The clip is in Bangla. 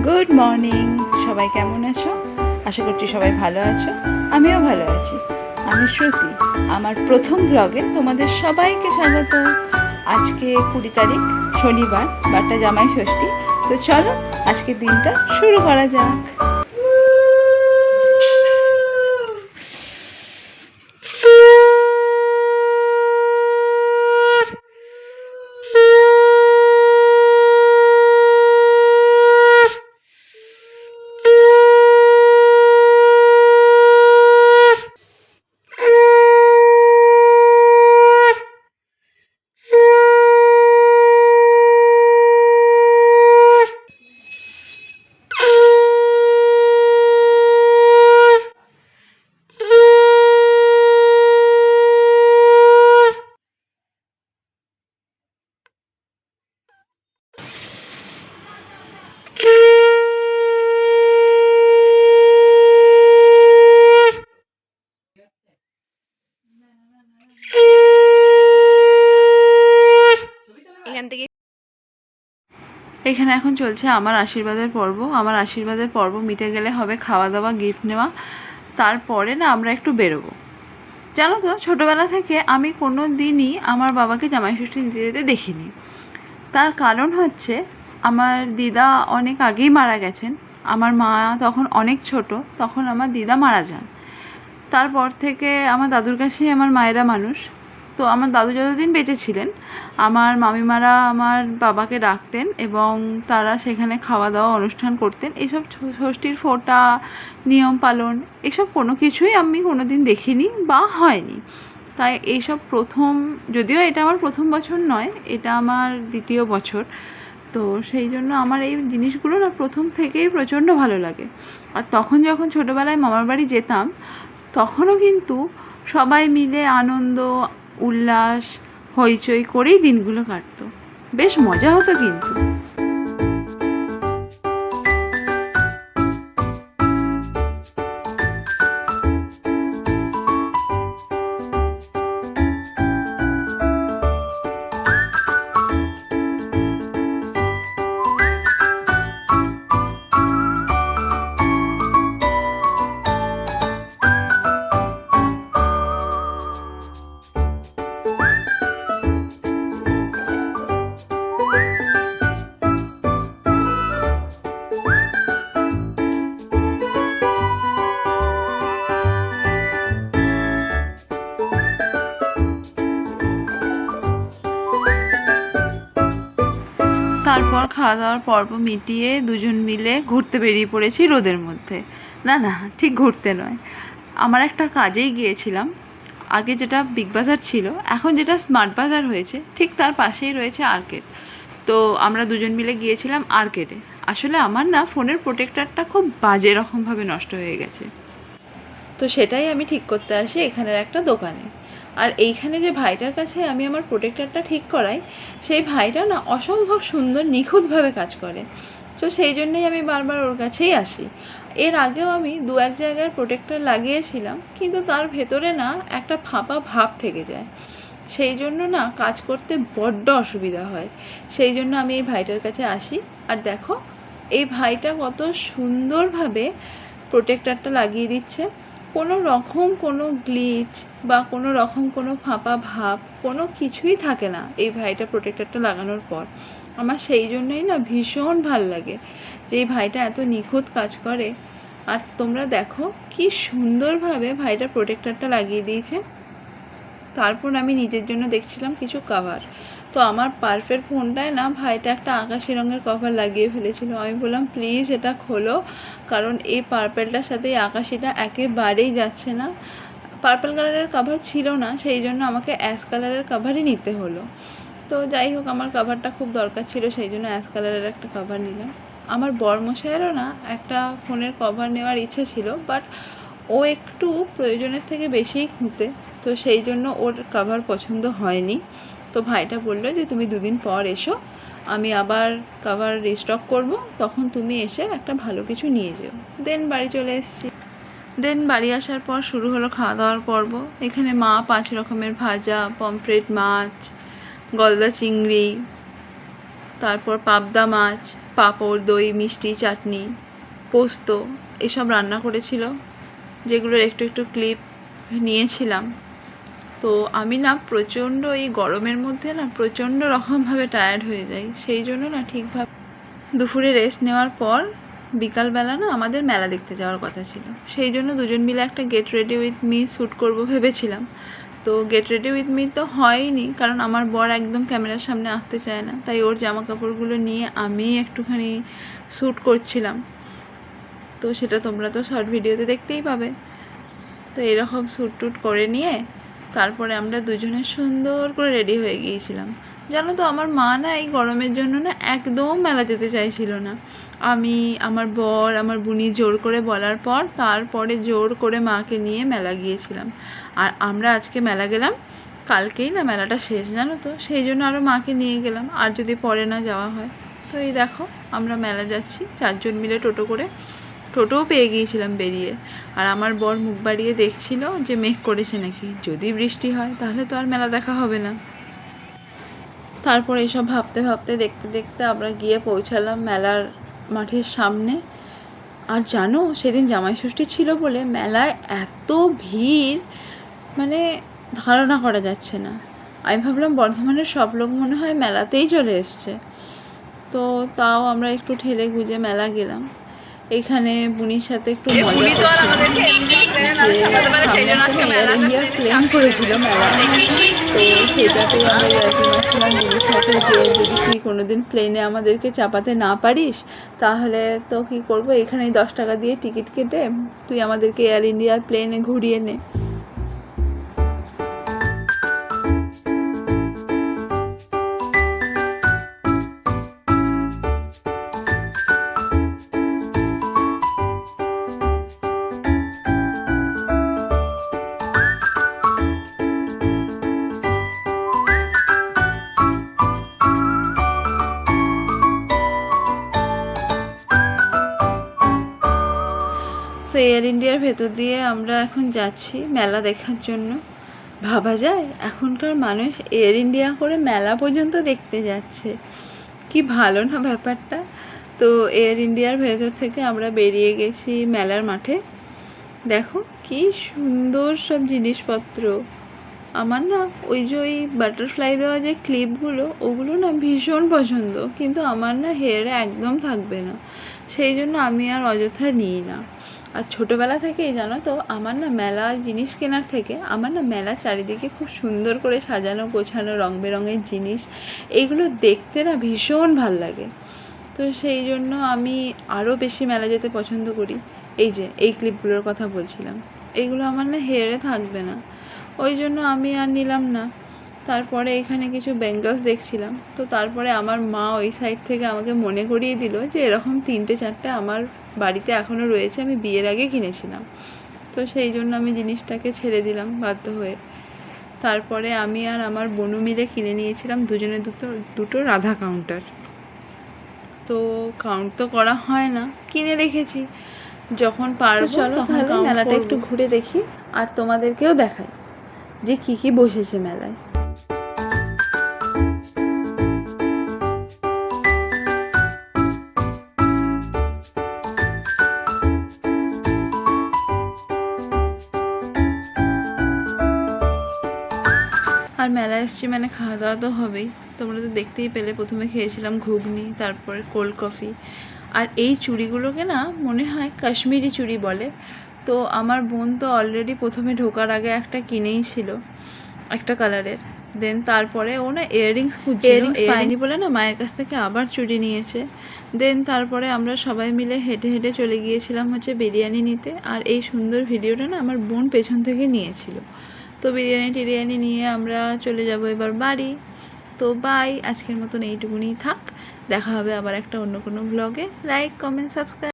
গুড মর্নিং, সবাই কেমন আছো? আশা করছি সবাই ভালো আছো। আমিও ভালো আছি। আমি শ্রুতি। আমার প্রথম ব্লগে তোমাদের সবাইকে স্বাগত। আজকে 20 তারিখ, শনিবার, বারটা জামাই ষষ্ঠী। তো চলো আজকে দিনটা শুরু করা যাক। এখানে এখন চলছে আমার আশীর্বাদের পর্ব। আমার আশীর্বাদের পর্ব মিটে গেলে হবে খাওয়া দাওয়া, গিফট নেওয়া। তারপরে না আমরা একটু বেরোবো। জানো তো, ছোটোবেলা থেকে আমি কোনো দিনই আমার বাবাকে জামাই ষষ্ঠী নিতে যেতে দেখিনি। তার কারণ হচ্ছে আমার দিদা অনেক আগেই মারা গেছেন। আমার মা তখন অনেক ছোট, তখন আমার দিদা মারা যান। তারপর থেকে আমার দাদুর কাছেই আমার মায়েরা মানুষ। তো আমার দাদু যতদিন বেঁচে ছিলেন, আমার মামিমারা আমার বাবাকে ডাকতেন এবং তারা সেখানে খাওয়া দাওয়া অনুষ্ঠান করতেন। এসব ষষ্ঠীর ফোঁটা, নিয়ম পালন, এসব কোনো কিছুই আমি কোনো দিন দেখিনি বা হয়নি। তাই এইসব প্রথম, যদিও এটা আমার প্রথম বছর নয়, এটা আমার দ্বিতীয় বছর। তো সেই জন্য আমার এই জিনিসগুলো না প্রথম থেকেই প্রচণ্ড ভালো লাগে। আর তখন যখন ছোটোবেলায় মামার বাড়ি যেতাম, তখনও কিন্তু সবাই মিলে আনন্দ উল্লাস হইচই করেই দিনগুলো কাটতো। বেশ মজা হতো কিন্তু। তারপর খাওয়া দাওয়ার পর্ব মিটিয়ে দুজন মিলে ঘুরতে বেরিয়ে পড়েছি রোদের মধ্যে। না না, ঠিক ঘুরতে নয়, আমার একটা কাজেই গিয়েছিলাম। আগে যেটা বিগ বাজার ছিল, এখন যেটা স্মার্ট বাজার হয়েছে, ঠিক তার পাশেই রয়েছে আর্কেড। তো আমরা দুজন মিলে গিয়েছিলাম আর্কেডে। আসলে আমার না ফোনের প্রোটেক্টরটা খুব বাজে রকমভাবে নষ্ট হয়ে গেছে। তো সেটাই আমি ঠিক করতে আসি এখানের একটা দোকানে। আর এইখানে যে ভাইটার কাছে আমি আমার প্রোটেক্টরটা ঠিক করাই, সেই ভাইটা না অসম্ভব সুন্দর নিখুঁতভাবে কাজ করে। তো সেই জন্যই আমি বারবার ওর কাছেই আসি। এর আগেও আমি দু এক জায়গায় প্রোটেক্টর লাগিয়েছিলাম, কিন্তু তার ভেতরে না একটা ফাঁপা ভাব থেকে যায়। সেই জন্য না কাজ করতে বড্ড অসুবিধা হয়। সেই জন্য আমি এই ভাইটার কাছে আসি। আর দেখো, এই ভাইটা কত সুন্দরভাবে প্রোটেক্টরটা লাগিয়ে দিচ্ছে। কোনো রকম কোনো গ্লিচ বা কোনো রকম কোনো ফাঁপা ভাব কোনো কিছুই থাকে না এই ভাইটা প্রোটেক্টরটা লাগানোর পর। আমার সেই জন্যই না ভীষণ ভাল লাগে যে এই ভাইটা এত নিখুঁত কাজ করে। আর তোমরা দেখো কি সুন্দরভাবে ভাইটা প্রোটেক্টরটা লাগিয়ে দিয়েছে। তারপর আমি নিজের জন্য দেখছিলাম কিছু কভার। তো আমার পারফেক্ট ফোনটায় না ভাইটা একটা আকাশি রঙের কভার লাগিয়ে ফেলেছিল। আমি বললাম প্লিজ এটা খোলো, কারণ এই পার্পেলটার সাথে এই আকাশিটা একেবারেই যাচ্ছে না। পার্পেল কালারের কভার ছিল না, সেই জন্য আমাকে অ্যাশ কালারের কভারই নিতে হলো। তো যাই হোক, আমার কভারটা খুব দরকার ছিল, সেই জন্য অ্যাশ কালারের একটা কভার নিলাম। আমার বরমশাইয়েরও না একটা ফোনের কভার নেওয়ার ইচ্ছা ছিল, বাট ও একটু প্রয়োজনের থেকে বেশিই খুঁতে। তো সেই জন্য ওর কভার পছন্দ হয়নি। তো ভাইটা বললো যে তুমি দুদিন পর এসো, আমি আবার কভার রিস্টক করব, তখন তুমি এসে একটা ভালো কিছু নিয়ে যেও। দেন বাড়ি চলে এসেছি। দেন বাড়ি আসার পর শুরু হলো খাওয়া দাওয়ার পর্ব। এখানে মা 5 রকমের ভাজা, পমফ্রেট মাছ, গলদা চিংড়ি, তারপর পাবদা মাছ, পাঁপড়, দই, মিষ্টি, চাটনি, পোস্ত এসব রান্না করেছিল, যেগুলোর একটু একটু ক্লিপ নিয়েছিলাম। তো আমি না প্রচণ্ড এই গরমের মধ্যে না প্রচণ্ড রকমভাবে টায়ার্ড হয়ে যাই, সেই জন্য না ঠিকভাবে দুপুরে রেস্ট নেওয়ার পর বিকালবেলা না আমাদের মেলা দেখতে যাওয়ার কথা ছিল। সেই জন্য দুজন মিলে একটা get ready with me shoot করবো ভেবেছিলাম। তো গেট রেডি উইথ মি তো হয়নি, কারণ আমার বর একদম ক্যামেরার সামনে আসতে চায় না, তাই ওর জামা কাপড়গুলো নিয়ে আমি একটুখানি শ্যুট করছিলাম। তো সেটা তোমরা তো শর্ট ভিডিওতে দেখতেই পাবে। তো এরকম শ্যুট টুট করে নিয়ে তারপরে আমরা দুজনে সুন্দর করে রেডি হয়ে গিয়েছিলাম। জানো তো আমার মা না এই গরমের জন্য না একদম মেলা যেতে চাইছিল না। আমি, আমার বর, আমার বুনি জোর করে বলার পর তারপরে জোর করে মাকে নিয়ে মেলা গিয়েছিলাম। আর আমরা আজকে মেলা গেলাম, কালকেই না মেলাটা শেষ, জানো তো, সেই জন্য আরও মাকে নিয়ে গেলাম, আর যদি পরে না যাওয়া হয়। তো এই দেখো আমরা মেলা যাচ্ছি 4 জন মিলে টোটো করে। টোটোও পেয়ে গিয়েছিলাম বেরিয়ে। আর আমার বর মুখ বাড়িয়ে দেখছিল যে মেঘ করেছে নাকি, যদি বৃষ্টি হয় তাহলে তো আর মেলা দেখা হবে না। তারপর এইসব ভাবতে ভাবতে দেখতে দেখতে আমরা গিয়ে পৌঁছালাম মেলার মাঠের সামনে। আর জানো সেদিন জামাই ষষ্ঠী ছিল বলে মেলায় এত ভিড়, মানে ধারণা করা যাচ্ছে না। আমি ভাবলাম বর্ধমানের সব লোক মনে হয় মেলাতেই চলে এসছে। তো তাও আমরা একটু ঠেলে গুজে মেলা গেলাম। এখানে বুনির সাথে একটু মজা ক্লেম করেছিল মেলা, তো সেটাতেই আমরা ইয়ার্কি মারছিলাম বুনির সাথে যে যদি তুই কোনোদিন প্লেনে আমাদেরকে চাপাতে না পারিস তাহলে তো কী করবো, এখানেই 10 টাকা দিয়ে টিকিট কেটে তুই আমাদেরকে এয়ার ইন্ডিয়ার প্লেনে ঘুরিয়ে নে। তো এয়ার ইন্ডিয়ার ভেতর দিয়ে আমরা এখন যাচ্ছি মেলা দেখার জন্য। ভাবা যায় এখনকার মানুষ এয়ার ইন্ডিয়া করে মেলা পর্যন্ত দেখতে যাচ্ছে, কি ভালো না ব্যাপারটা। তো এয়ার ইন্ডিয়ার ভেতর থেকে আমরা বেরিয়ে গেছি মেলার মাঠে। দেখো কি সুন্দর সব জিনিসপত্র। আমার না ওই বাটারফ্লাই দেওয়া যে ক্লিপগুলো ওগুলো না ভীষণ পছন্দ, কিন্তু আমার না হেয়ারে একদম থাকবে না, সেই জন্য আমি আর অযথা নিই না। আর ছোটোবেলা থেকেই জানো তো আমার না মেলা জিনিস কেনার থেকে আমার না মেলার চারিদিকে খুব সুন্দর করে সাজানো গোছানো রং বেরঙের জিনিস, এইগুলো দেখতে না ভীষণ ভাল লাগে। তো সেই জন্য আমি আরও বেশি মেলা যেতে পছন্দ করি। এই ক্লিপগুলোর কথা বলছিলাম, এইগুলো আমার না হেয়ারে থাকবে না, ওই জন্য আমি আর নিলাম না। তারপরে এখানে কিছু বেঙ্গলস দেখছিলাম। তো তারপরে আমার মা ওই সাইড থেকে আমাকে মনে করিয়ে দিল যে এরকম 3-4টে আমার বাড়িতে এখনও রয়েছে, আমি বিয়ের আগে কিনেছিলাম। তো সেই জন্য আমি জিনিসটাকে ছেড়ে দিলাম বাধ্য হয়ে। তারপরে আমি আর আমার বোনু মিলে কিনে নিয়েছিলাম দুজনে দুটো রাধা কাউন্টার। তো কাউন্ট তো করা হয় না, কিনে রেখেছি, যখন পারবো চলো তাহলে মেলাটা একটু ঘুরে দেখি আর তোমাদেরকেও দেখাই যে কী কী বসেছে মেলায়। আর মেলায় এসেছি মানে খাওয়া দাওয়া তো হবেই, তোমরা তো দেখতেই পেলে প্রথমে খেয়েছিলাম ঘুগনি, তারপরে কোল্ড কফি। আর এই চুড়িগুলোকে না মনে হয় কাশ্মীরি চুড়ি বলে। তো আমার বোন তো অলরেডি প্রথমে ঢোকার আগে একটা কিনেই ছিল একটা কালারের, দেন তারপরে ও না ইয়াররিংস খুঁজছিল, ইয়াররিংস পায়নি বলে না মায়ের কাছ থেকে আবার চুড়ি নিয়েছে। দেন তারপরে আমরা সবাই মিলে হেঁটে হেঁটে চলে গিয়েছিলাম হচ্ছে বিরিয়ানি নিতে। আর এই সুন্দর ভিডিওটা না আমার বোন পেছন থেকে নিয়েছিল। তো বিরিয়ানি নিয়ে আমরা চলে যাব এবার বাড়ি। তো বাই, আজকের মতন এইটুকুনি থাক, দেখা হবে আবার একটা অন্য কোনো ব্লগে। Like, comment, subscribe.